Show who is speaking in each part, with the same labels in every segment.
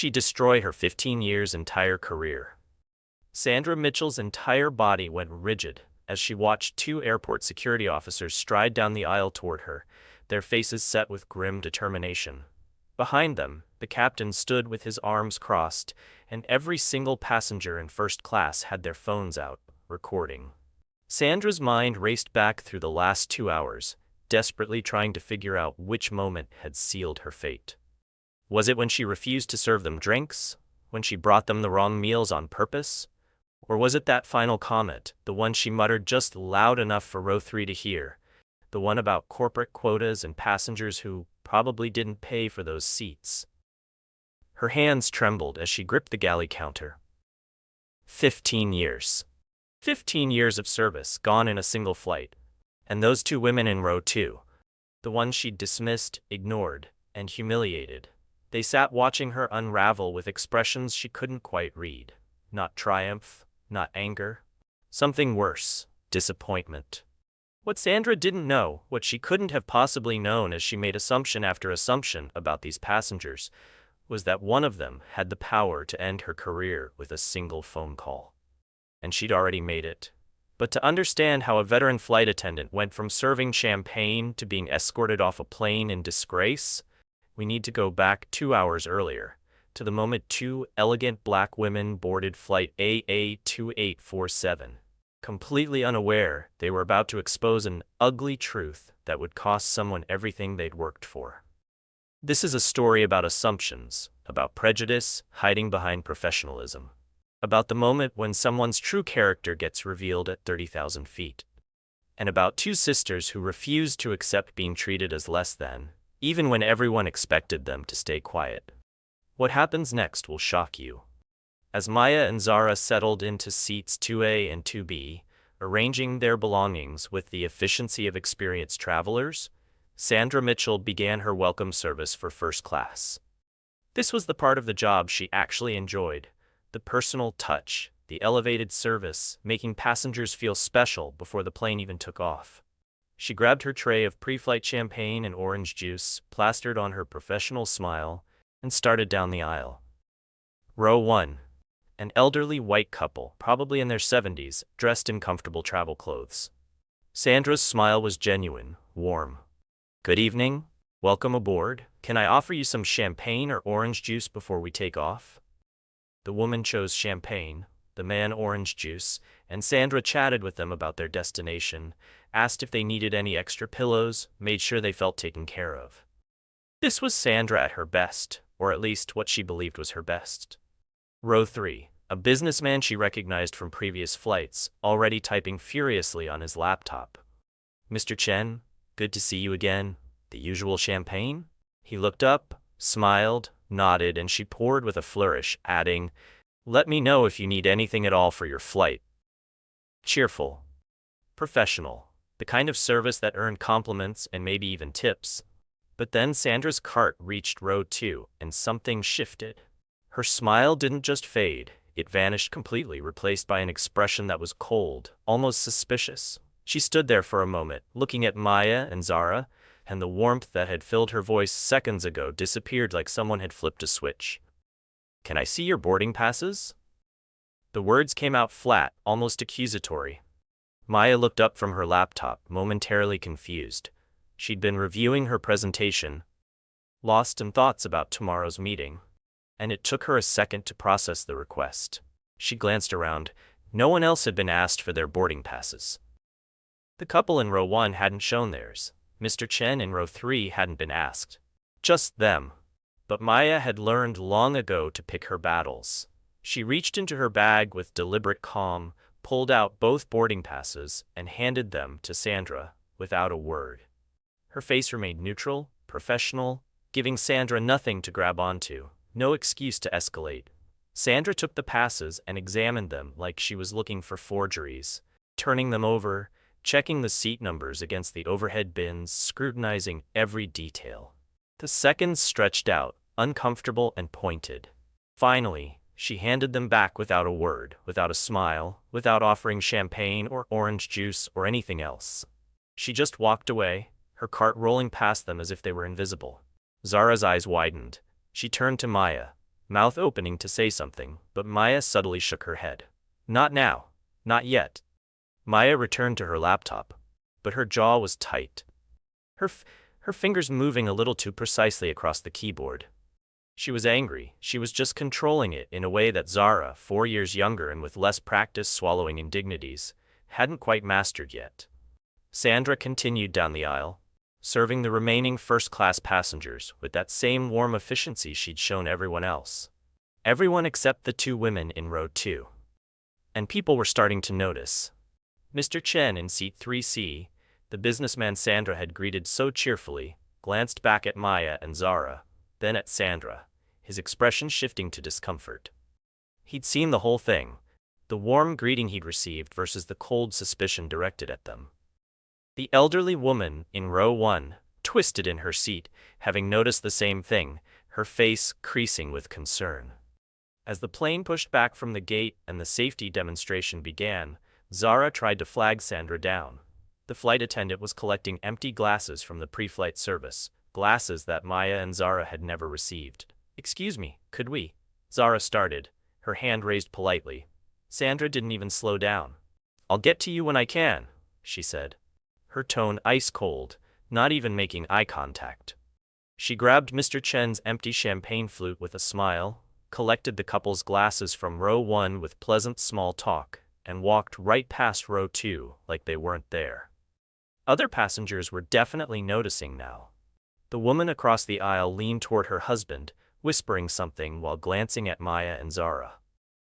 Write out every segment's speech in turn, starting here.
Speaker 1: she destroy her 15 years' entire career? Sandra Mitchell's entire body went rigid as she watched two airport security officers stride down the aisle toward her, their faces set with grim determination. Behind them, the captain stood with his arms crossed, and every single passenger in first class had their phones out, recording. Sandra's mind raced back through the last 2 hours, desperately trying to figure out which moment had sealed her fate. Was it when she refused to serve them drinks? When she brought them the wrong meals on purpose? Or was it that final comment, the one she muttered just loud enough for row 3 to hear, the one about corporate quotas and passengers who probably didn't pay for those seats? Her hands trembled as she gripped the galley counter. 15 years. 15 years of service gone in a single flight. And those two women in row 2, the ones she'd dismissed, ignored, and humiliated. They sat watching her unravel with expressions she couldn't quite read. Not triumph, not anger. Something worse, disappointment. What Sandra didn't know, what she couldn't have possibly known as she made assumption after assumption about these passengers, was that one of them had the power to end her career with a single phone call. And she'd already made it. But to understand how a veteran flight attendant went from serving champagne to being escorted off a plane in disgrace, we need to go back 2 hours earlier, to the moment two elegant black women boarded flight AA2847. Completely unaware, they were about to expose an ugly truth that would cost someone everything they'd worked for. This is a story about assumptions, about prejudice hiding behind professionalism, about the moment when someone's true character gets revealed at 30,000 feet, and about two sisters who refused to accept being treated as less than, even when everyone expected them to stay quiet. What happens next will shock you. As Maya and Zara settled into seats 2A and 2B, arranging their belongings with the efficiency of experienced travelers, Sandra Mitchell began her welcome service for first class. This was the part of the job she actually enjoyed, the personal touch, the elevated service, making passengers feel special before the plane even took off. She grabbed her tray of pre-flight champagne and orange juice, plastered on her professional smile, and started down the aisle. Row 1. An elderly white couple, probably in their 70s, dressed in comfortable travel clothes. Sandra's smile was genuine, warm. "Good evening. Welcome aboard. Can I offer you some champagne or orange juice before we take off?" The woman chose champagne, the man orange juice, and Sandra chatted with them about their destination, asked if they needed any extra pillows, made sure they felt taken care of. This was Sandra at her best, or at least what she believed was her best. Row 3. A businessman she recognized from previous flights, already typing furiously on his laptop. "Mr. Chen, good to see you again. The usual champagne?" He looked up, smiled, nodded, and she poured with a flourish, adding, "Let me know if you need anything at all for your flight." Cheerful. Professional. The kind of service that earned compliments and maybe even tips. But then Sandra's cart reached row 2, and something shifted. Her smile didn't just fade, it vanished completely, replaced by an expression that was cold, almost suspicious. She stood there for a moment, looking at Maya and Zara, and the warmth that had filled her voice seconds ago disappeared like someone had flipped a switch. "Can I see your boarding passes?" The words came out flat, almost accusatory. Maya looked up from her laptop, momentarily confused. She'd been reviewing her presentation, lost in thoughts about tomorrow's meeting, and it took her a second to process the request. She glanced around. No one else had been asked for their boarding passes. The couple in row 1 hadn't shown theirs. Mr. Chen in row 3 hadn't been asked. Just them. But Maya had learned long ago to pick her battles. She reached into her bag with deliberate calm, pulled out both boarding passes, and handed them to Sandra, without a word. Her face remained neutral, professional, giving Sandra nothing to grab onto, no excuse to escalate. Sandra took the passes and examined them like she was looking for forgeries, turning them over, checking the seat numbers against the overhead bins, scrutinizing every detail. The seconds stretched out, uncomfortable and pointed. Finally, she handed them back without a word, without a smile, without offering champagne or orange juice or anything else. She just walked away, her cart rolling past them as if they were invisible. Zara's eyes widened. She turned to Maya. mouth opening to say something, but Maya subtly shook her head. Not now. Not yet. Maya returned to her laptop, but her jaw was tight. Her fingers moving a little too precisely across the keyboard. She was angry. She was just controlling it in a way that Zara, 4 years younger and with less practice swallowing indignities, hadn't quite mastered yet. Sandra continued down the aisle, serving the remaining first-class passengers with that same warm efficiency she'd shown everyone else. Everyone except the 2 women in row 2. And people were starting to notice. Mr. Chen in seat 3C, the businessman Sandra had greeted so cheerfully, glanced back at Maya and Zara, then at Sandra, his expression shifting to discomfort. He'd seen the whole thing, the warm greeting he'd received versus the cold suspicion directed at them. The elderly woman in row 1 twisted in her seat, having noticed the same thing, her face creasing with concern. As the plane pushed back from the gate and the safety demonstration began, Zara tried to flag Sandra down. The flight attendant was collecting empty glasses from the pre-flight service, glasses that Maya and Zara had never received. "Excuse me, could we?" Zara started, her hand raised politely. Sandra didn't even slow down. "I'll get to you when I can," she said, her tone ice-cold, not even making eye contact. She grabbed Mr. Chen's empty champagne flute with a smile, collected the couple's glasses from row 1 with pleasant small talk, and walked right past row 2 like they weren't there. Other passengers were definitely noticing now. The woman across the aisle leaned toward her husband, whispering something while glancing at Maya and Zara.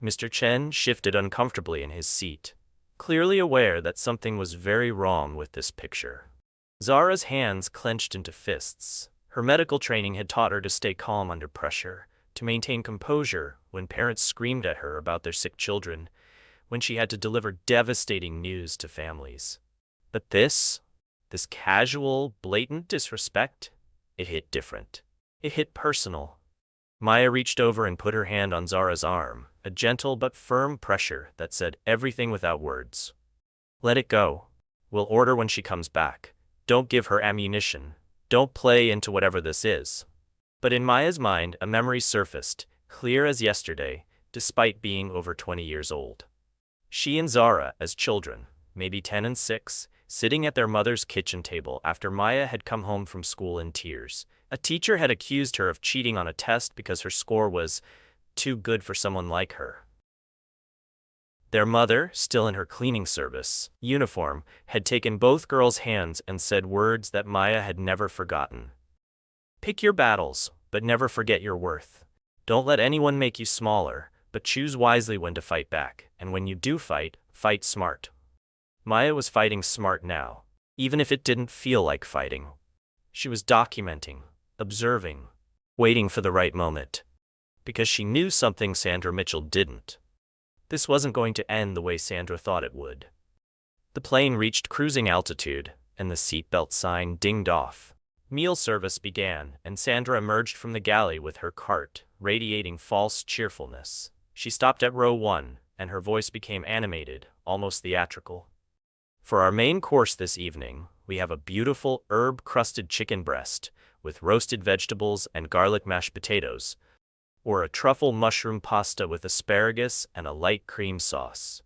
Speaker 1: Mr. Chen shifted uncomfortably in his seat, clearly aware that something was very wrong with this picture. Zara's hands clenched into fists. Her medical training had taught her to stay calm under pressure, to maintain composure when parents screamed at her about their sick children, when she had to deliver devastating news to families. But this casual, blatant disrespect, it hit different. It hit personal. Maya reached over and put her hand on Zara's arm, a gentle but firm pressure that said everything without words. "Let it go. We'll order when she comes back. Don't give her ammunition. Don't play into whatever this is." But in Maya's mind, a memory surfaced, clear as yesterday, despite being over 20 years old. She and Zara, as children, maybe 10 and 6, sitting at their mother's kitchen table after Maya had come home from school in tears. A teacher had accused her of cheating on a test because her score was too good for someone like her. Their mother, still in her cleaning service uniform, had taken both girls' hands and said words that Maya had never forgotten. "Pick your battles, but never forget your worth. Don't let anyone make you smaller, but choose wisely when to fight back, and when you do fight, fight smart." Maya was fighting smart now, even if it didn't feel like fighting. She was documenting, observing, waiting for the right moment. Because she knew something Sandra Mitchell didn't. This wasn't going to end the way Sandra thought it would. The plane reached cruising altitude, and the seatbelt sign dinged off. Meal service began, and Sandra emerged from the galley with her cart, radiating false cheerfulness. She stopped at row 1, and her voice became animated, almost theatrical. "For our main course this evening, we have a beautiful herb-crusted chicken breast with roasted vegetables and garlic mashed potatoes, or a truffle mushroom pasta with asparagus and a light cream sauce.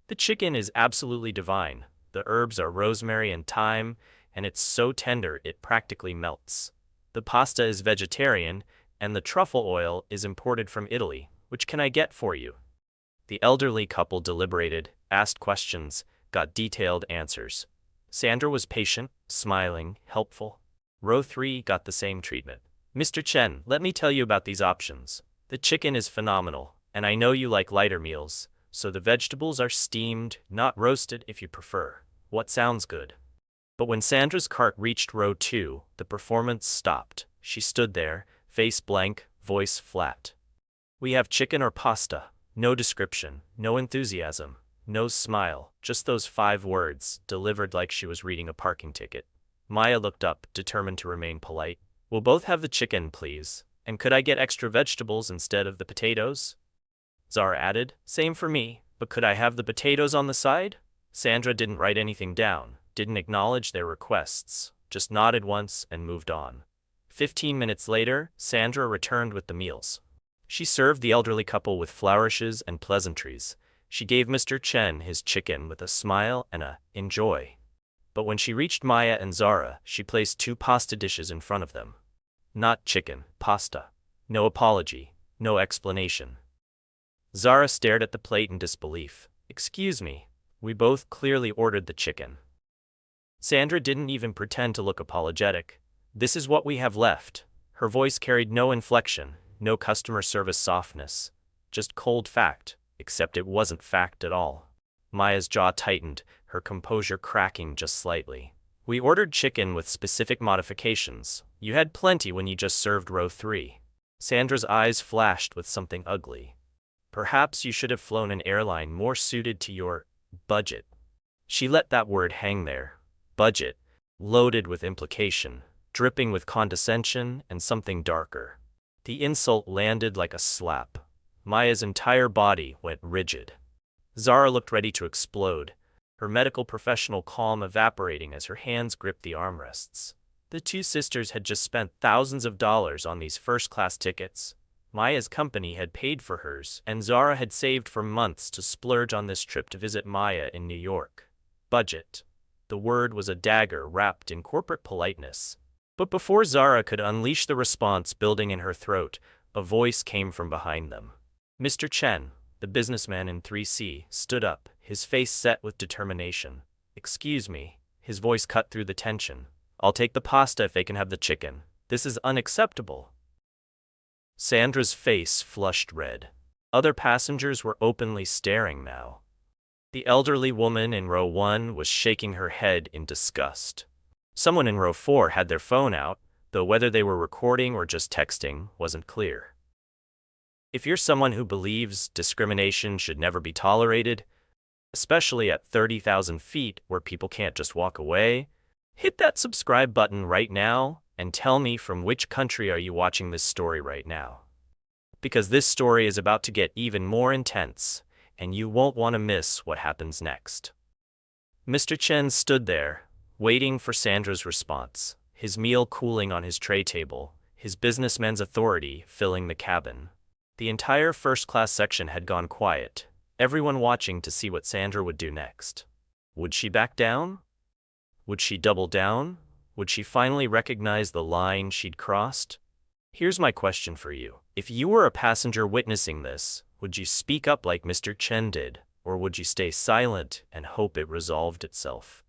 Speaker 1: The chicken is absolutely divine. The herbs are rosemary and thyme, and it's so tender it practically melts. The pasta is vegetarian, and the truffle oil is imported from Italy. Which can I get for you?" The elderly couple deliberated, asked questions, got detailed answers. Sandra was patient, smiling, helpful. Row 3 got the same treatment. "Mr. Chen, let me tell you about these options. The chicken is phenomenal, and I know you like lighter meals, so the vegetables are steamed, not roasted if you prefer. What sounds good?" But when Sandra's cart reached row 2, the performance stopped. She stood there, face blank, voice flat. "We have chicken or pasta." No description, no enthusiasm, no smile, just those 5 words, delivered like she was reading a parking ticket. Maya looked up, determined to remain polite. "We'll both have the chicken, please. And could I get extra vegetables instead of the potatoes?" Zara added, "Same for me, but could I have the potatoes on the side?" Sandra didn't write anything down, didn't acknowledge their requests, just nodded once and moved on. 15 minutes later, Sandra returned with the meals. She served the elderly couple with flourishes and pleasantries. She gave Mr. Chen his chicken with a smile and a "enjoy." But when she reached Maya and Zara, she placed two pasta dishes in front of them. Not chicken, pasta. No apology, no explanation. Zara stared at the plate in disbelief. "Excuse me, we both clearly ordered the chicken." Sandra didn't even pretend to look apologetic. "This is what we have left." Her voice carried no inflection, no customer service softness. Just cold fact, except it wasn't fact at all. Maya's jaw tightened, her composure cracking just slightly. "We ordered chicken with specific modifications. You had plenty when you just served row 3. Sandra's eyes flashed with something ugly. "Perhaps you should have flown an airline more suited to your budget." She let that word hang there. Budget, loaded with implication, dripping with condescension and something darker. The insult landed like a slap. Maya's entire body went rigid. Zara looked ready to explode, her medical professional calm evaporating as her hands gripped the armrests. The two sisters had just spent thousands of dollars on these first-class tickets. Maya's company had paid for hers, and Zara had saved for months to splurge on this trip to visit Maya in New York. Budget. The word was a dagger wrapped in corporate politeness. But before Zara could unleash the response building in her throat, a voice came from behind them. Mr. Chen, the businessman in 3C, stood up, his face set with determination. "Excuse me." His voice cut through the tension. "I'll take the pasta if they can have the chicken. This is unacceptable." Sandra's face flushed red. Other passengers were openly staring now. The elderly woman in row 1 was shaking her head in disgust. Someone in row 4 had their phone out, though whether they were recording or just texting wasn't clear. If you're someone who believes discrimination should never be tolerated, especially at 30,000 feet where people can't just walk away, hit that subscribe button right now and tell me from which country are you watching this story right now. Because this story is about to get even more intense, and you won't want to miss what happens next. Mr. Chen stood there, waiting for Sandra's response, his meal cooling on his tray table, his businessman's authority filling the cabin. The entire first-class section had gone quiet, everyone watching to see what Sandra would do next. Would she back down? Would she double down? Would she finally recognize the line she'd crossed? Here's my question for you. If you were a passenger witnessing this, would you speak up like Mr. Chen did, or would you stay silent and hope it resolved itself?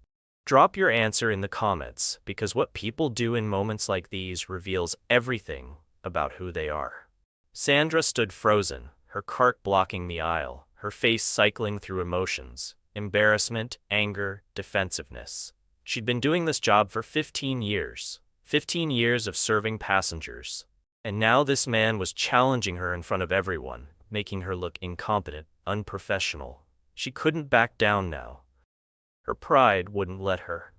Speaker 1: Drop your answer in the comments, because what people do in moments like these reveals everything about who they are. Sandra stood frozen, her cart blocking the aisle, her face cycling through emotions, embarrassment, anger, defensiveness. She'd been doing this job for 15 years. 15 years of serving passengers. And now this man was challenging her in front of everyone, making her look incompetent, unprofessional. She couldn't back down now. Her pride wouldn't let her.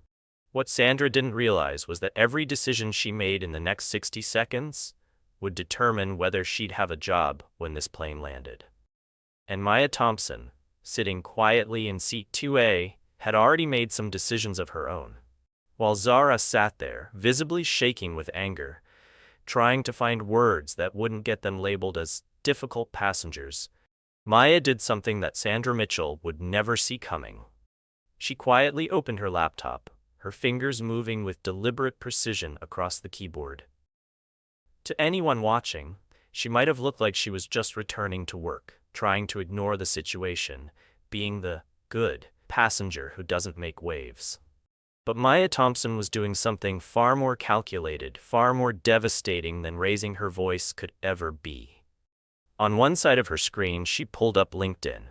Speaker 1: What Sandra didn't realize was that every decision she made in the next 60 seconds would determine whether she'd have a job when this plane landed. And Maya Thompson, sitting quietly in seat 2A, had already made some decisions of her own. While Zara sat there, visibly shaking with anger, trying to find words that wouldn't get them labeled as difficult passengers, Maya did something that Sandra Mitchell would never see coming. She quietly opened her laptop, her fingers moving with deliberate precision across the keyboard. To anyone watching, she might have looked like she was just returning to work, trying to ignore the situation, being the good passenger who doesn't make waves. But Maya Thompson was doing something far more calculated, far more devastating than raising her voice could ever be. On one side of her screen, she pulled up LinkedIn.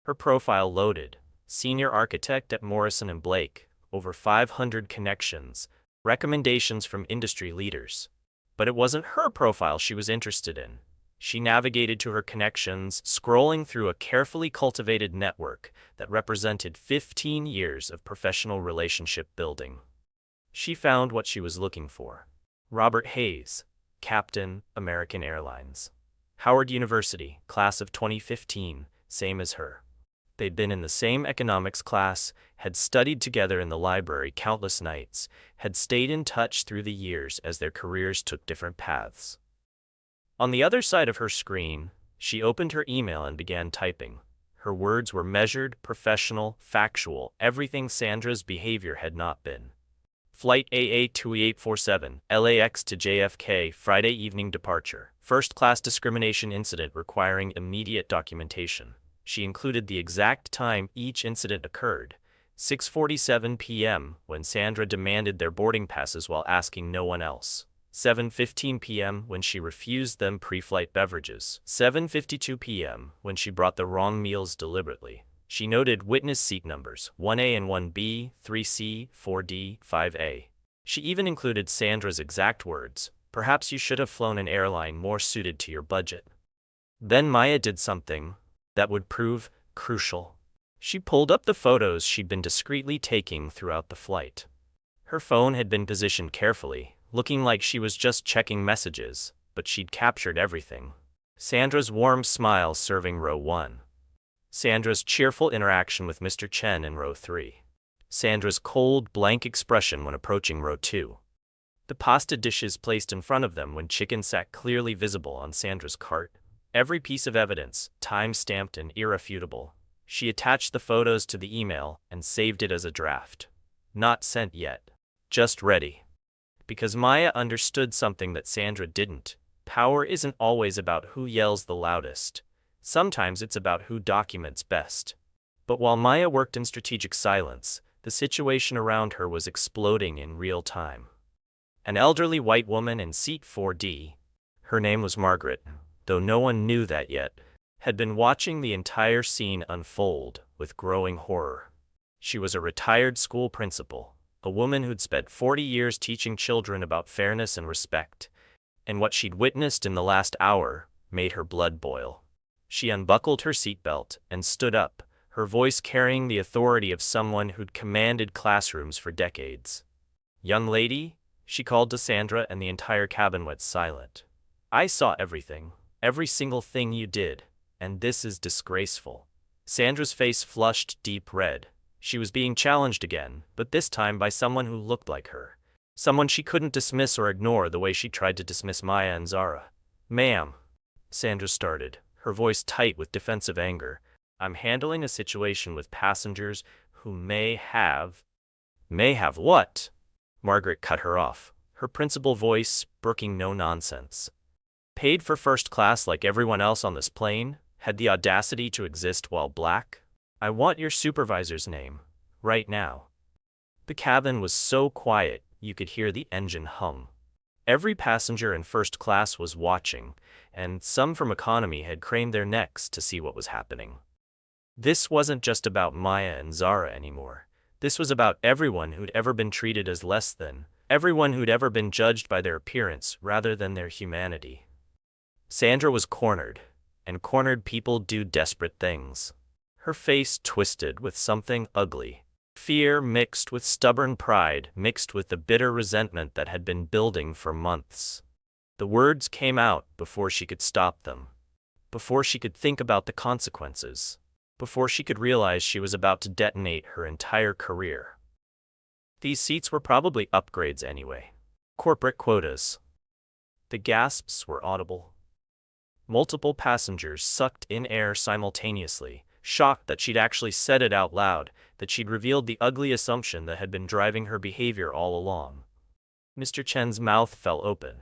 Speaker 1: Her profile loaded. Senior architect at Morrison & Blake, over 500 connections, recommendations from industry leaders. But it wasn't her profile she was interested in. She navigated to her connections, scrolling through a carefully cultivated network that represented 15 years of professional relationship building. She found what she was looking for. Robert Hayes, Captain, American Airlines. Howard University, class of 2015, same as her. They'd been in the same economics class, had studied together in the library countless nights, had stayed in touch through the years as their careers took different paths. On the other side of her screen, she opened her email and began typing. Her words were measured, professional, factual, everything Sandra's behavior had not been. Flight AA2847, LAX to JFK, Friday evening departure. First-class discrimination incident requiring immediate documentation. She included the exact time each incident occurred, 6:47 p.m., when Sandra demanded their boarding passes while asking no one else. 7:15 p.m. when she refused them pre-flight beverages. 7:52 p.m. when she brought the wrong meals deliberately. She noted witness seat numbers, 1A and 1B, 3C, 4D, 5A. She even included Sandra's exact words, "Perhaps you should have flown an airline more suited to your budget." Then Maya did something that would prove crucial. She pulled up the photos she'd been discreetly taking throughout the flight. Her phone had been positioned carefully, looking like she was just checking messages, but she'd captured everything. Sandra's warm smile serving row 1. Sandra's cheerful interaction with Mr. Chen in row 3. Sandra's cold, blank expression when approaching row 2. The pasta dishes placed in front of them when chicken sat clearly visible on Sandra's cart. Every piece of evidence, time-stamped and irrefutable. She attached the photos to the email and saved it as a draft. Not sent yet. Just ready. Because Maya understood something that Sandra didn't. Power isn't always about who yells the loudest. Sometimes it's about who documents best. But while Maya worked in strategic silence, the situation around her was exploding in real time. An elderly white woman in seat 4D, her name was Margaret, though no one knew that yet, had been watching the entire scene unfold with growing horror. She was a retired school principal, a woman who'd spent 40 years teaching children about fairness and respect, and what she'd witnessed in the last hour made her blood boil. She unbuckled her seatbelt and stood up, her voice carrying the authority of someone who'd commanded classrooms for decades. "Young lady," she called to Sandra, and the entire cabin went silent. "I saw everything, every single thing you did, and this is disgraceful." Sandra's face flushed deep red. She was being challenged again, but this time by someone who looked like her. Someone she couldn't dismiss or ignore the way she tried to dismiss Maya and Zara. "Ma'am," Sandra started, her voice tight with defensive anger, "I'm handling a situation with passengers who may have—" "May have what?" Margaret cut her off, her principal voice brooking no nonsense. "Paid for first class like everyone else on this plane, had the audacity to exist while black? I want your supervisor's name, right now." The cabin was so quiet you could hear the engine hum. Every passenger in first class was watching, and some from economy had craned their necks to see what was happening. This wasn't just about Maya and Zara anymore. This was about everyone who'd ever been treated as less than, everyone who'd ever been judged by their appearance rather than their humanity. Sandra was cornered, and cornered people do desperate things. Her face twisted with something ugly. Fear mixed with stubborn pride, mixed with the bitter resentment that had been building for months. The words came out before she could stop them, before she could think about the consequences, before she could realize she was about to detonate her entire career. These seats were probably upgrades anyway. Corporate quotas. The gasps were audible. Multiple passengers sucked in air simultaneously, shocked that she'd actually said it out loud, that she'd revealed the ugly assumption that had been driving her behavior all along. Mr. Chen's mouth fell open.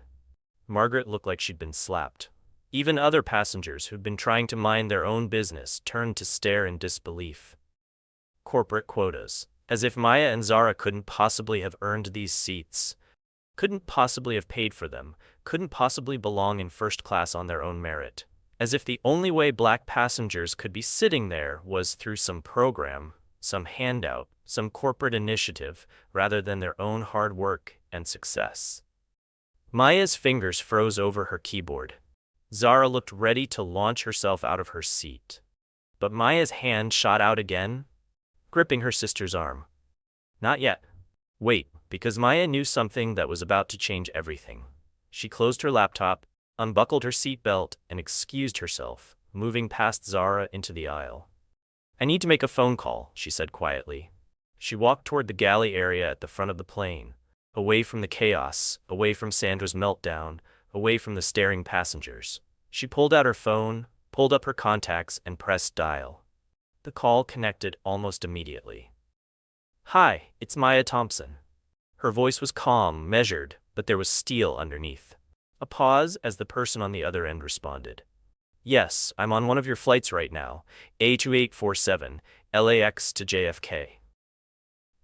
Speaker 1: Margaret looked like she'd been slapped. Even other passengers who'd been trying to mind their own business turned to stare in disbelief. Corporate quotas. As if Maya and Zara couldn't possibly have earned these seats, couldn't possibly have paid for them, couldn't possibly belong in first class on their own merit. As if the only way black passengers could be sitting there was through some program, some handout, some corporate initiative, rather than their own hard work and success. Maya's fingers froze over her keyboard. Zara looked ready to launch herself out of her seat. But Maya's hand shot out again, gripping her sister's arm. "Not yet. Wait," because Maya knew something that was about to change everything. She closed her laptop, unbuckled her seatbelt, and excused herself, moving past Zara into the aisle. "I need to make a phone call," she said quietly. She walked toward the galley area at the front of the plane, away from the chaos, away from Sandra's meltdown, away from the staring passengers. She pulled out her phone, pulled up her contacts, and pressed dial. The call connected almost immediately. "Hi, it's Maya Thompson." Her voice was calm, measured, but there was steel underneath. A pause as the person on the other end responded. "Yes, I'm on one of your flights right now, A2847, LAX to JFK."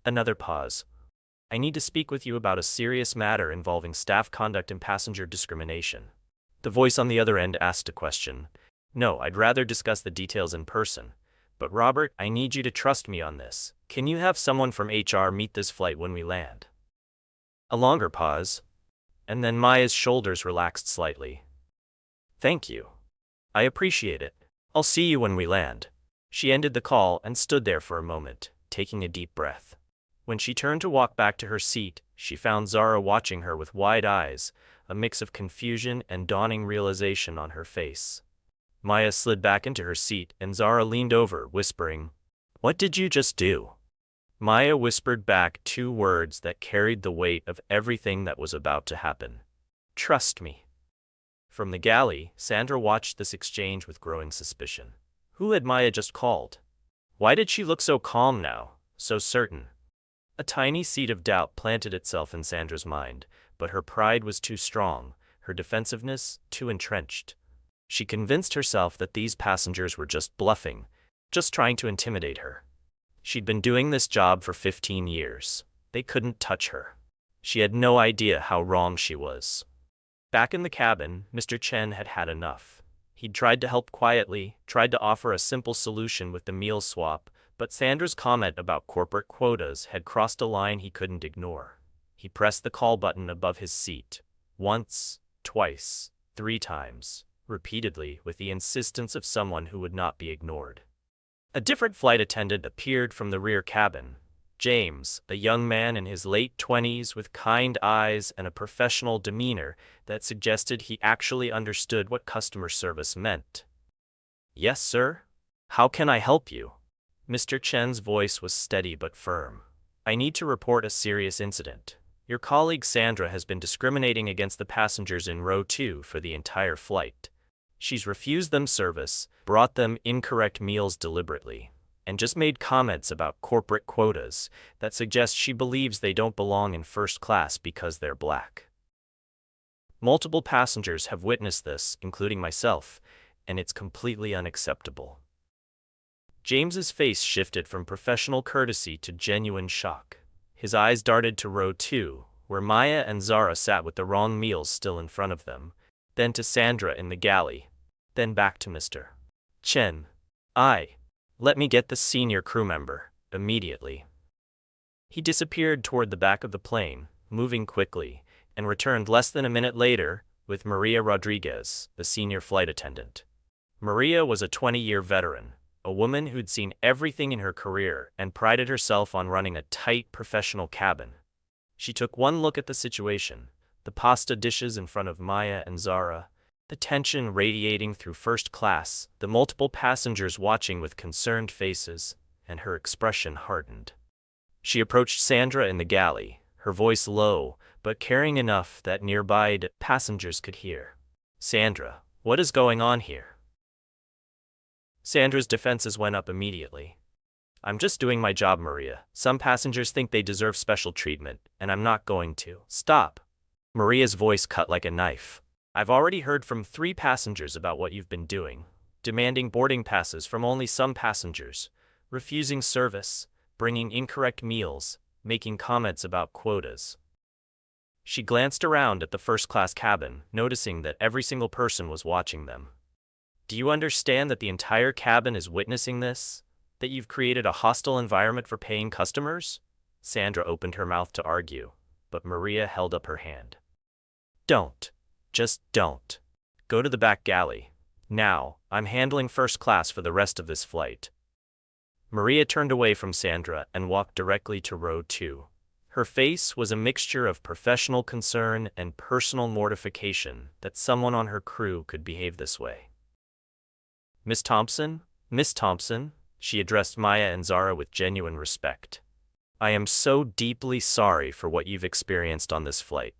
Speaker 1: Another pause. "I need to speak with you about a serious matter involving staff conduct and passenger discrimination." The voice on the other end asked a question. "No, I'd rather discuss the details in person. But Robert, I need you to trust me on this. Can you have someone from HR meet this flight when we land?" A longer pause, and then Maya's shoulders relaxed slightly. "Thank you. I appreciate it. I'll see you when we land." She ended the call and stood there for a moment, taking a deep breath. When she turned to walk back to her seat, she found Zara watching her with wide eyes, a mix of confusion and dawning realization on her face. Maya slid back into her seat and Zara leaned over, whispering, "What did you just do?" Maya whispered back two words that carried the weight of everything that was about to happen. "Trust me." From the galley, Sandra watched this exchange with growing suspicion. Who had Maya just called? Why did she look so calm now, so certain? A tiny seed of doubt planted itself in Sandra's mind, but her pride was too strong, her defensiveness too entrenched. She convinced herself that these passengers were just bluffing, just trying to intimidate her. She'd been doing this job for 15 years. They couldn't touch her. She had no idea how wrong she was. Back in the cabin, Mr. Chen had had enough. He'd tried to help quietly, tried to offer a simple solution with the meal swap, but Sandra's comment about corporate quotas had crossed a line he couldn't ignore. He pressed the call button above his seat. Once, twice, 3 times, repeatedly, with the insistence of someone who would not be ignored. A different flight attendant appeared from the rear cabin. James, a young man in his late 20s with kind eyes and a professional demeanor that suggested he actually understood what customer service meant. "Yes, sir? How can I help you?" Mr. Chen's voice was steady but firm. "I need to report a serious incident. Your colleague Sandra has been discriminating against the passengers in row 2 for the entire flight. She's refused them service, brought them incorrect meals deliberately, and just made comments about corporate quotas that suggest she believes they don't belong in first class because they're black. Multiple passengers have witnessed this, including myself, and it's completely unacceptable." James's face shifted from professional courtesy to genuine shock. His eyes darted to row 2, where Maya and Zara sat with the wrong meals still in front of them, then to Sandra in the galley, then back to Mr. Chen. Let me get the senior crew member, immediately." He disappeared toward the back of the plane, moving quickly, and returned less than a minute later with Maria Rodriguez, the senior flight attendant. Maria was a 20-year veteran, a woman who'd seen everything in her career and prided herself on running a tight professional cabin. She took one look at the situation, the pasta dishes in front of Maya and Zara, the tension radiating through first class, the multiple passengers watching with concerned faces, and her expression hardened. She approached Sandra in the galley, her voice low, but carrying enough that nearby passengers could hear. "Sandra, what is going on here?" Sandra's defenses went up immediately. "I'm just doing my job, Maria. Some passengers think they deserve special treatment, and I'm not going to." "Stop." Maria's voice cut like a knife. "I've already heard from 3 passengers about what you've been doing, demanding boarding passes from only some passengers, refusing service, bringing incorrect meals, making comments about quotas." She glanced around at the first-class cabin, noticing that every single person was watching them. "Do you understand that the entire cabin is witnessing this? That you've created a hostile environment for paying customers?" Sandra opened her mouth to argue, but Maria held up her hand. "Don't. Just don't. Go to the back galley. Now, I'm handling first class for the rest of this flight." Maria turned away from Sandra and walked directly to row 2. Her face was a mixture of professional concern and personal mortification that someone on her crew could behave this way. Miss Thompson," she addressed Maya and Zara with genuine respect. "I am so deeply sorry for what you've experienced on this flight.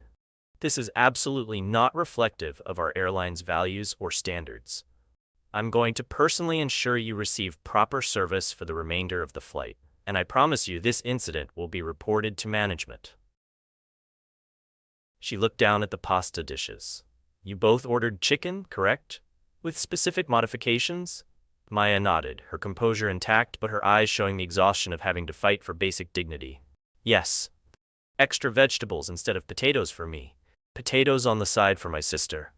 Speaker 1: This is absolutely not reflective of our airline's values or standards. I'm going to personally ensure you receive proper service for the remainder of the flight, and I promise you this incident will be reported to management." She looked down at the pasta dishes. "You both ordered chicken, correct? With specific modifications?" Maya nodded, her composure intact but her eyes showing the exhaustion of having to fight for basic dignity. "Yes. Extra vegetables instead of potatoes for me. Potatoes on the side for my sister.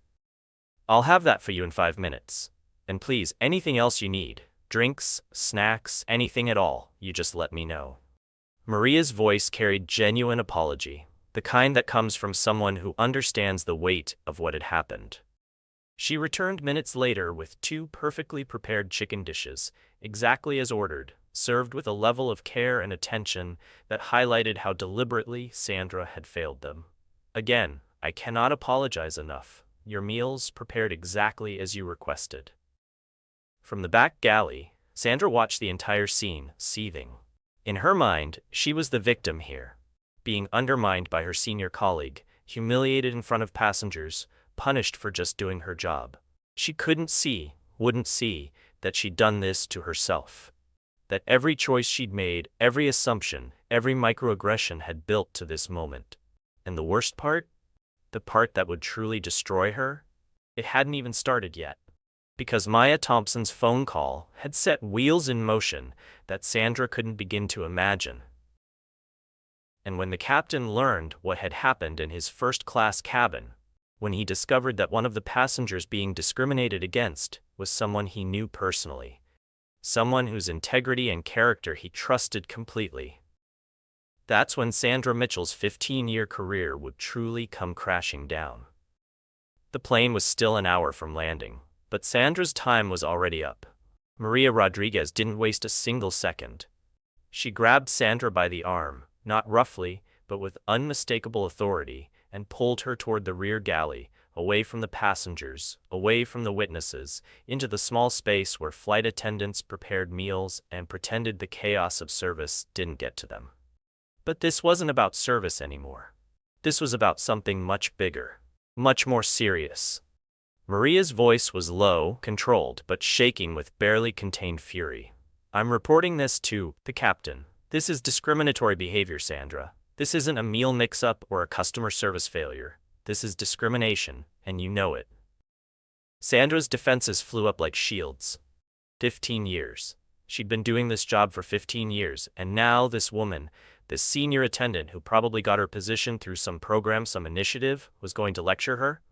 Speaker 1: I'll have that for you in 5 minutes. And please, anything else you need, drinks, snacks, anything at all, you just let me know." Maria's voice carried genuine apology, the kind that comes from someone who understands the weight of what had happened. She returned minutes later with 2 perfectly prepared chicken dishes, exactly as ordered, served with a level of care and attention that highlighted how deliberately Sandra had failed them. "Again, I cannot apologize enough. Your meals prepared exactly as you requested." From the back galley, Sandra watched the entire scene, seething. In her mind, she was the victim here, being undermined by her senior colleague, humiliated in front of passengers, punished for just doing her job. She wouldn't see, that she'd done this to herself. That every choice she'd made, every assumption, every microaggression had built to this moment. And the worst part? The part that would truly destroy her? It hadn't even started yet. Because Maya Thompson's phone call had set wheels in motion that Sandra couldn't begin to imagine. And when the captain learned what had happened in his first-class cabin, when he discovered that one of the passengers being discriminated against was someone he knew personally, someone whose integrity and character he trusted completely, that's when Sandra Mitchell's 15-year career would truly come crashing down. The plane was still an hour from landing, but Sandra's time was already up. Maria Rodriguez didn't waste a single second. She grabbed Sandra by the arm, not roughly, but with unmistakable authority, and pulled her toward the rear galley, away from the passengers, away from the witnesses, into the small space where flight attendants prepared meals and pretended the chaos of service didn't get to them. But this wasn't about service anymore. This was about something much bigger, much more serious. Maria's voice was low, controlled, but shaking with barely contained fury. "I'm reporting this to the captain. This is discriminatory behavior, Sandra. This isn't a meal mix-up or a customer service failure. This is discrimination, and you know it." Sandra's defenses flew up like shields. 15 years. She'd been doing this job for 15 years, and now this woman, this senior attendant who probably got her position through some program, some initiative, was going to lecture her?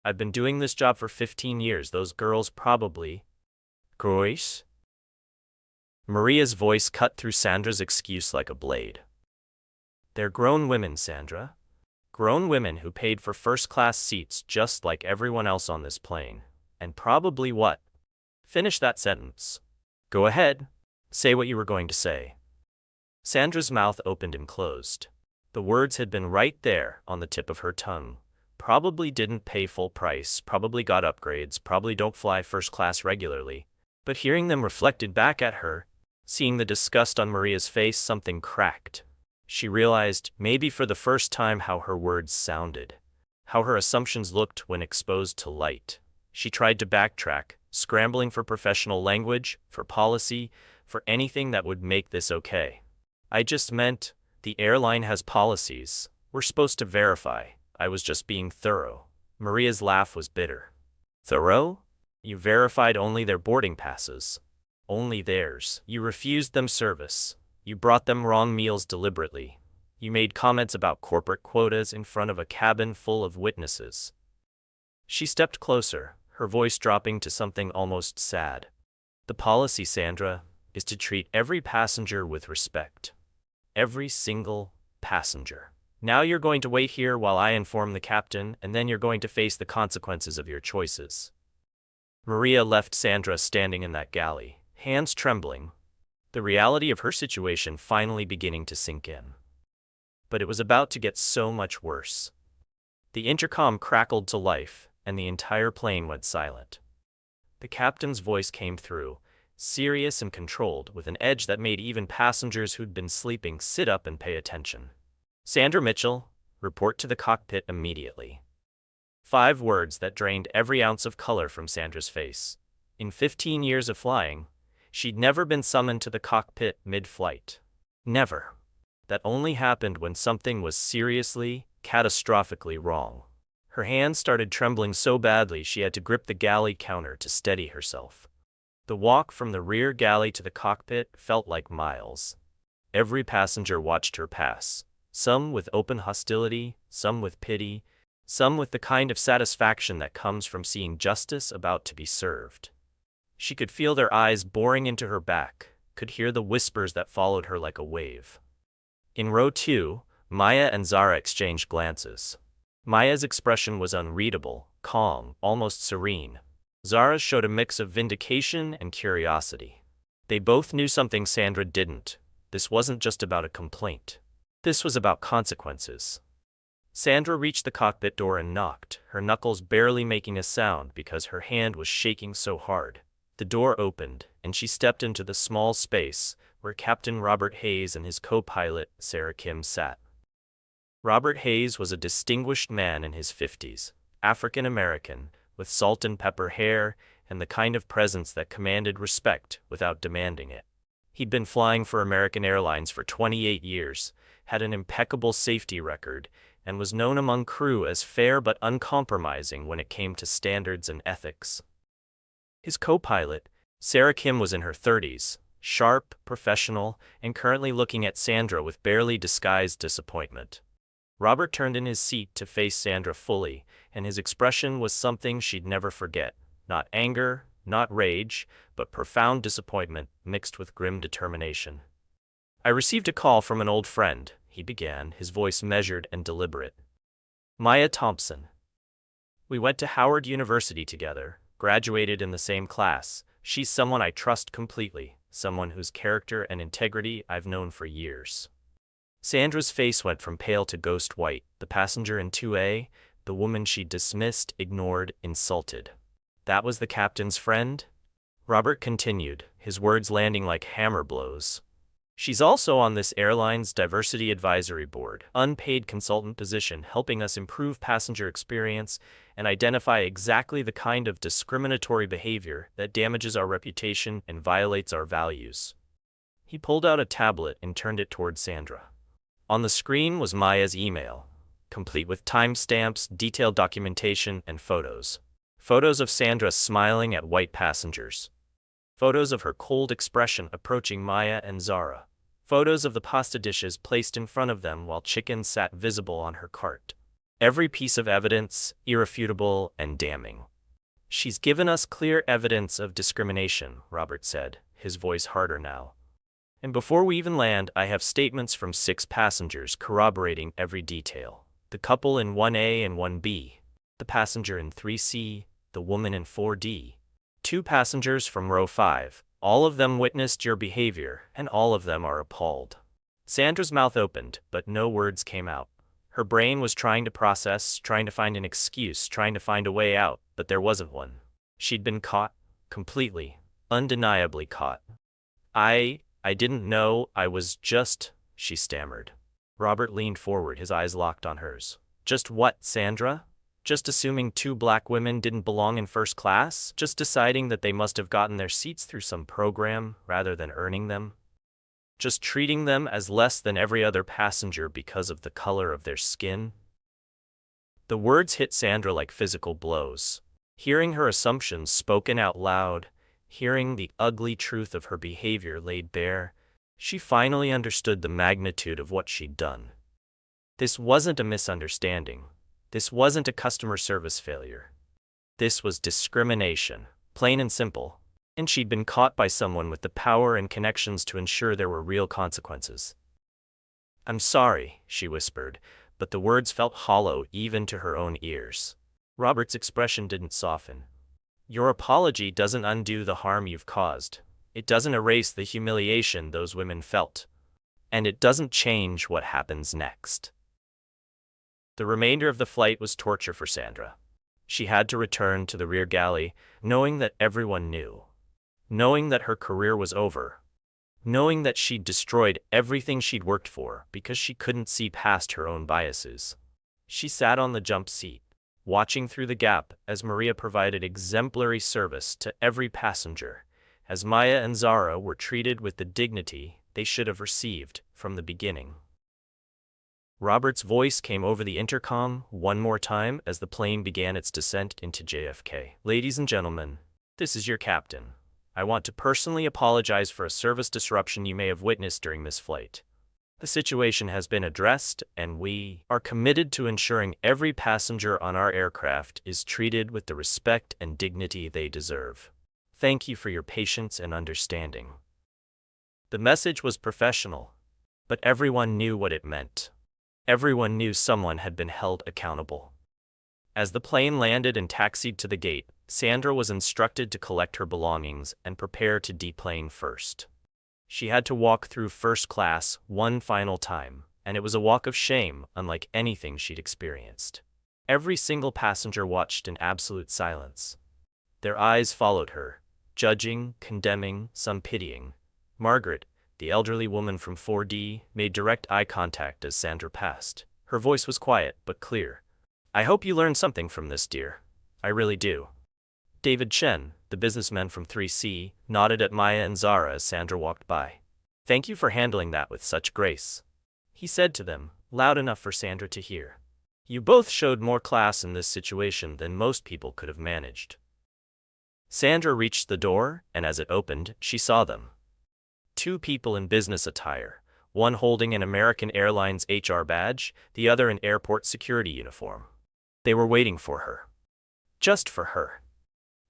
Speaker 1: "I've been doing this job for 15 years. Those girls probably..." "Girls?" Maria's voice cut through Sandra's excuse like a blade. "They're grown women, Sandra. Grown women who paid for first-class seats just like everyone else on this plane. And probably what?" "Finish that sentence. Go ahead. Say what you were going to say." Sandra's mouth opened and closed. The words had been right there on the tip of her tongue. Probably didn't pay full price, probably got upgrades, probably don't fly first class regularly. But hearing them reflected back at her, seeing the disgust on Maria's face, something cracked. She realized, maybe for the first time, how her words sounded, how her assumptions looked when exposed to light. She tried to backtrack, scrambling for professional language, for policy, for anything that would make this okay. "I just meant, the airline has policies. We're supposed to verify. I was just being thorough." Maria's laugh was bitter. "Thorough? You verified only their boarding passes. Only theirs. You refused them service. You brought them wrong meals deliberately. You made comments about corporate quotas in front of a cabin full of witnesses." She stepped closer, her voice dropping to something almost sad. "The policy, Sandra, is to treat every passenger with respect. Every single passenger. Now you're going to wait here while I inform the captain, and then you're going to face the consequences of your choices." Maria left Sandra standing in that galley, hands trembling, the reality of her situation finally beginning to sink in. But it was about to get so much worse. The intercom crackled to life, and the entire plane went silent. The captain's voice came through, serious and controlled, with an edge that made even passengers who'd been sleeping sit up and pay attention. "Sandra Mitchell, Report to the cockpit immediately. 5 words that drained every ounce of color from Sandra's face. In 15 years of flying, she'd never been summoned to the cockpit mid-flight. Never. That only happened when something was seriously, catastrophically wrong. Her hands started trembling so badly she had to grip the galley counter to steady herself. The walk from the rear galley to the cockpit felt like miles. Every passenger watched her pass, some with open hostility, some with pity, some with the kind of satisfaction that comes from seeing justice about to be served. She could feel their eyes boring into her back, could hear the whispers that followed her like a wave. In row 2, Maya and Zara exchanged glances. Maya's expression was unreadable, calm, almost serene. Zara's showed a mix of vindication and curiosity. They both knew something Sandra didn't. This wasn't just about a complaint. This was about consequences. Sandra reached the cockpit door and knocked, her knuckles barely making a sound because her hand was shaking so hard. The door opened, and she stepped into the small space where Captain Robert Hayes and his co-pilot, Sarah Kim, sat. Robert Hayes was a distinguished man in his 50s, African-American, with salt and pepper hair and the kind of presence that commanded respect without demanding it. He'd been flying for American Airlines for 28 years, had an impeccable safety record, and was known among crew as fair but uncompromising when it came to standards and ethics. His co-pilot, Sarah Kim, was in her 30s, sharp, professional, and currently looking at Sandra with barely disguised disappointment. Robert turned in his seat to face Sandra fully, and his expression was something she'd never forget. Not anger, not rage, but profound disappointment mixed with grim determination. "I received a call from an old friend," he began, his voice measured and deliberate. "Maya Thompson. We went to Howard University together, graduated in the same class. She's someone I trust completely, someone whose character and integrity I've known for years." Sandra's face went from pale to ghost white. The passenger in 2A, the woman she dismissed, ignored, insulted. That was the captain's friend? Robert continued, his words landing like hammer blows. "She's also on this airline's diversity advisory board, unpaid consultant position helping us improve passenger experience and identify exactly the kind of discriminatory behavior that damages our reputation and violates our values." He pulled out a tablet and turned it toward Sandra. On the screen was Maya's email, complete with timestamps, detailed documentation, and photos. Photos of Sandra smiling at white passengers. Photos of her cold expression approaching Maya and Zara. Photos of the pasta dishes placed in front of them while chicken sat visible on her cart. Every piece of evidence, irrefutable and damning. "She's given us clear evidence of discrimination," Robert said, his voice harder now. "And before we even land, I have statements from 6 passengers corroborating every detail. The couple in 1A and 1B, the passenger in 3C, the woman in 4D, 2 passengers from row 5. All of them witnessed your behavior, and all of them are appalled." Sandra's mouth opened, but no words came out. Her brain was trying to process, trying to find an excuse, trying to find a way out, but there wasn't one. She'd been caught, completely, undeniably caught. I didn't know, I was just," she stammered. Robert leaned forward, his eyes locked on hers. "Just what, Sandra? Just assuming 2 black women didn't belong in first class? Just deciding that they must have gotten their seats through some program rather than earning them? Just treating them as less than every other passenger because of the color of their skin?" The words hit Sandra like physical blows. Hearing her assumptions spoken out loud, hearing the ugly truth of her behavior laid bare, she finally understood the magnitude of what she'd done. This wasn't a misunderstanding. This wasn't a customer service failure. This was discrimination, plain and simple, and she'd been caught by someone with the power and connections to ensure there were real consequences. "I'm sorry," she whispered, but the words felt hollow even to her own ears. Robert's expression didn't soften. "Your apology doesn't undo the harm you've caused. It doesn't erase the humiliation those women felt. And it doesn't change what happens next." The remainder of the flight was torture for Sandra. She had to return to the rear galley, knowing that everyone knew. Knowing that her career was over. Knowing that she'd destroyed everything she'd worked for because she couldn't see past her own biases. She sat on the jump seat, watching through the gap as Maria provided exemplary service to every passenger, as Maya and Zara were treated with the dignity they should have received from the beginning. Robert's voice came over the intercom one more time as the plane began its descent into JFK. Ladies and gentlemen, this is your captain. I want to personally apologize for a service disruption you may have witnessed during this flight. The situation has been addressed, and we are committed to ensuring every passenger on our aircraft is treated with the respect and dignity they deserve. Thank you for your patience and understanding. The message was professional, but everyone knew what it meant. Everyone knew someone had been held accountable. As the plane landed and taxied to the gate, Sandra was instructed to collect her belongings and prepare to deplane first. She had to walk through first class one final time, and it was a walk of shame unlike anything she'd experienced. Every single passenger watched in absolute silence. Their eyes followed her, judging, condemning, some pitying. Margaret, the elderly woman from 4D, made direct eye contact as Sandra passed. Her voice was quiet but clear. I hope you learned something from this, dear. I really do. David Chen, the businessman from 3C, nodded at Maya and Zara as Sandra walked by. Thank you for handling that with such grace, he said to them, loud enough for Sandra to hear. You both showed more class in this situation than most people could have managed. Sandra reached the door, and as it opened, she saw them. Two people in business attire, one holding an American Airlines HR badge, the other an airport security uniform. They were waiting for her. Just for her.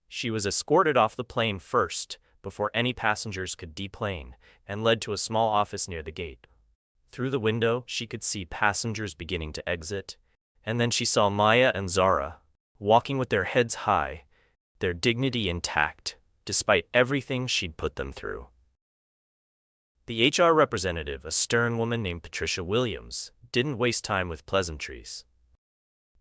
Speaker 1: She was escorted off the plane first, before any passengers could deplane, and led to a small office near the gate. Through the window, she could see passengers beginning to exit, and then she saw Maya and Zara, walking with their heads high, their dignity intact, despite everything she'd put them through. The HR representative, a stern woman named Patricia Williams, didn't waste time with pleasantries.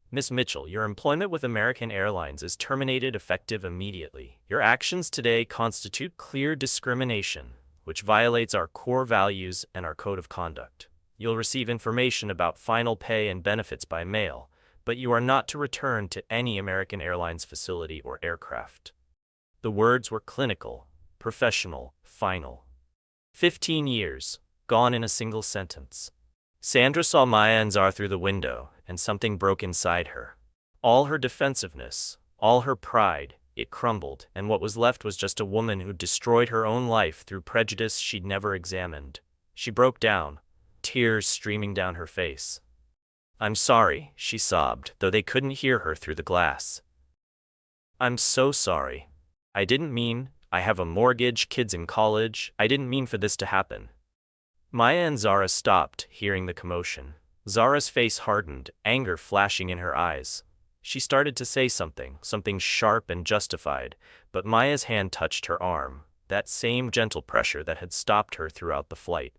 Speaker 1: Miss Mitchell, your employment with American Airlines is terminated effective immediately. Your actions today constitute clear discrimination, which violates our core values and our code of conduct. You'll receive information about final pay and benefits by mail, but you are not to return to any American Airlines facility or aircraft. The words were clinical, professional, final. 15 years, gone in a single sentence. Sandra saw Maya and Zara through the window, and something broke inside her. All her defensiveness, all her pride, it crumbled, and what was left was just a woman who destroyed her own life through prejudice she'd never examined. She broke down, tears streaming down her face. I'm sorry, she sobbed, though they couldn't hear her through the glass. I'm so sorry. I didn't mean, I have a mortgage, kids in college, I didn't mean for this to happen. Maya and Zara stopped, hearing the commotion. Zara's face hardened, anger flashing in her eyes. She started to say something sharp and justified, but Maya's hand touched her arm, that same gentle pressure that had stopped her throughout the flight.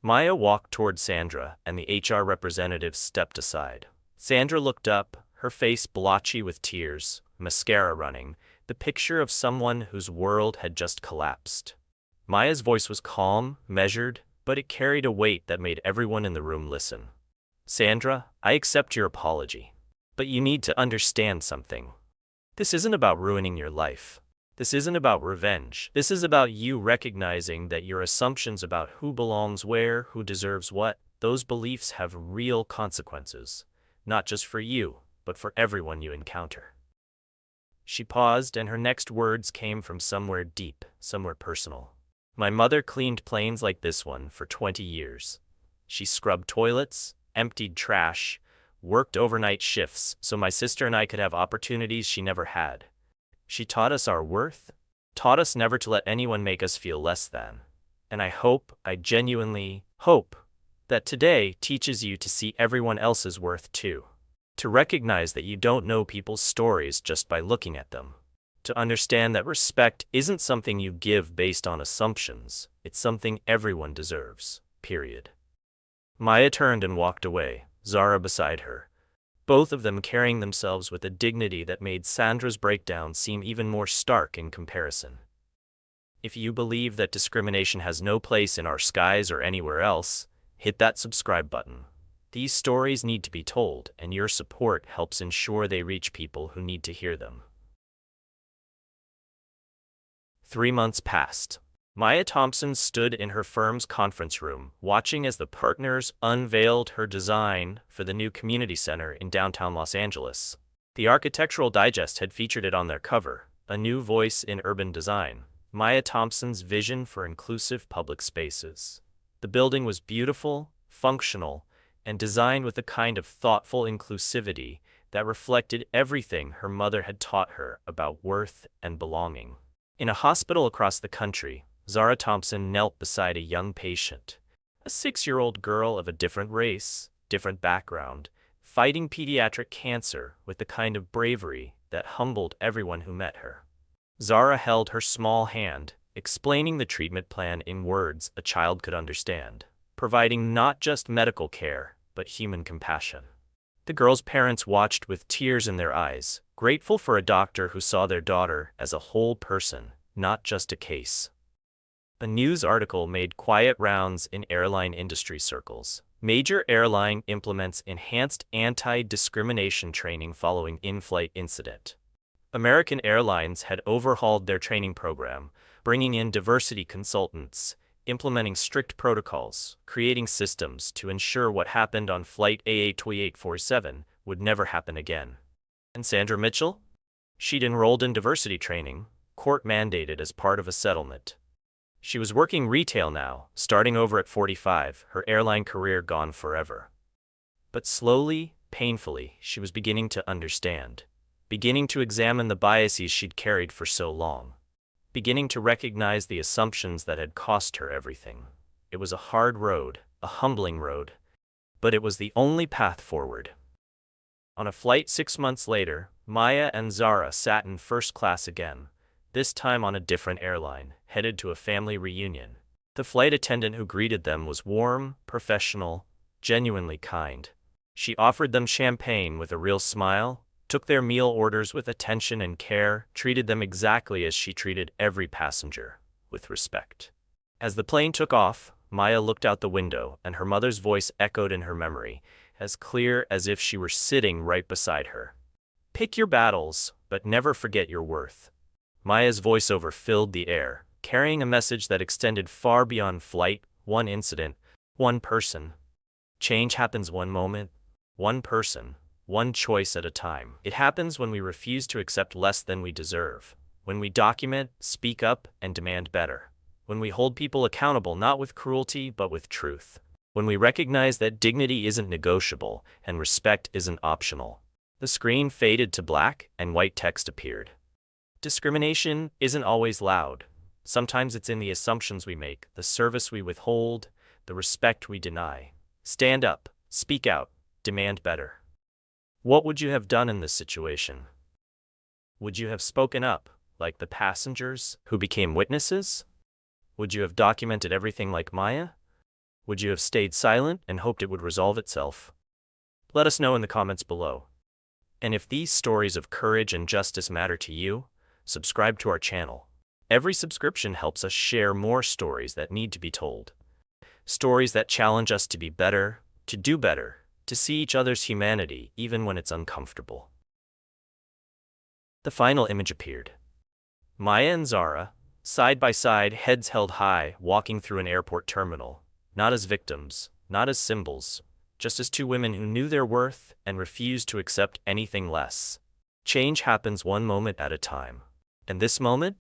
Speaker 1: Maya walked toward Sandra, and the HR representative stepped aside. Sandra looked up, her face blotchy with tears, mascara running, the picture of someone whose world had just collapsed. Maya's voice was calm, measured, but it carried a weight that made everyone in the room listen. Sandra, I accept your apology. But you need to understand something. This isn't about ruining your life. This isn't about revenge. This is about you recognizing that your assumptions about who belongs where, who deserves what, those beliefs have real consequences. Not just for you, but for everyone you encounter. She paused, and her next words came from somewhere deep, somewhere personal. My mother cleaned planes like this one for 20 years. She scrubbed toilets, emptied trash, worked overnight shifts so my sister and I could have opportunities she never had. She taught us our worth, taught us never to let anyone make us feel less than. And I genuinely hope, that today teaches you to see everyone else's worth too. To recognize that you don't know people's stories just by looking at them. To understand that respect isn't something you give based on assumptions, it's something everyone deserves, period. Maya turned and walked away, Zara beside her, both of them carrying themselves with a dignity that made Sandra's breakdown seem even more stark in comparison. If you believe that discrimination has no place in our skies or anywhere else, hit that subscribe button. These stories need to be told, and your support helps ensure they reach people who need to hear them. 3 months passed. Maya Thompson stood in her firm's conference room, watching as the partners unveiled her design for the new community center in downtown Los Angeles. The Architectural Digest had featured it on their cover, a new voice in urban design, Maya Thompson's vision for inclusive public spaces. The building was beautiful, functional, and designed with a kind of thoughtful inclusivity that reflected everything her mother had taught her about worth and belonging. In a hospital across the country, Zara Thompson knelt beside a young patient, a 6-year-old girl of a different race, different background, fighting pediatric cancer with the kind of bravery that humbled everyone who met her. Zara held her small hand, explaining the treatment plan in words a child could understand, providing not just medical care, but human compassion. The girl's parents watched with tears in their eyes, grateful for a doctor who saw their daughter as a whole person, not just a case. A news article made quiet rounds in airline industry circles. Major airline implements enhanced anti-discrimination training following in-flight incident. American Airlines had overhauled their training program, bringing in diversity consultants, implementing strict protocols, creating systems to ensure what happened on Flight AA2847 would never happen again. And Sandra Mitchell? She'd enrolled in diversity training, court-mandated as part of a settlement. She was working retail now, starting over at 45, her airline career gone forever. But slowly, painfully, she was beginning to understand, beginning to examine the biases she'd carried for so long, beginning to recognize the assumptions that had cost her everything. It was a hard road, a humbling road, but it was the only path forward. On a flight 6 months later, Maya and Zara sat in first class again, this time on a different airline, headed to a family reunion. The flight attendant who greeted them was warm, professional, genuinely kind. She offered them champagne with a real smile, took their meal orders with attention and care, treated them exactly as she treated every passenger, with respect. As the plane took off, Maya looked out the window, and her mother's voice echoed in her memory, as clear as if she were sitting right beside her. "Pick your battles, but never forget your worth." Maya's voiceover filled the air, carrying a message that extended far beyond flight, one incident, one person. Change happens one moment, one person, one choice at a time. It happens when we refuse to accept less than we deserve, when we document, speak up, and demand better, when we hold people accountable not with cruelty but with truth, when we recognize that dignity isn't negotiable and respect isn't optional. The screen faded to black and white text appeared. Discrimination isn't always loud. Sometimes it's in the assumptions we make, the service we withhold, the respect we deny. Stand up, speak out, demand better. What would you have done in this situation? Would you have spoken up, like the passengers who became witnesses? Would you have documented everything like Maya? Would you have stayed silent and hoped it would resolve itself? Let us know in the comments below. And if these stories of courage and justice matter to you, subscribe to our channel. Every subscription helps us share more stories that need to be told. Stories that challenge us to be better, to do better, to see each other's humanity even when it's uncomfortable. The final image appeared. Maya and Zara, side by side, heads held high, walking through an airport terminal, not as victims, not as symbols, just as two women who knew their worth and refused to accept anything less. Change happens one moment at a time. And this moment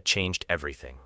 Speaker 1: changed everything.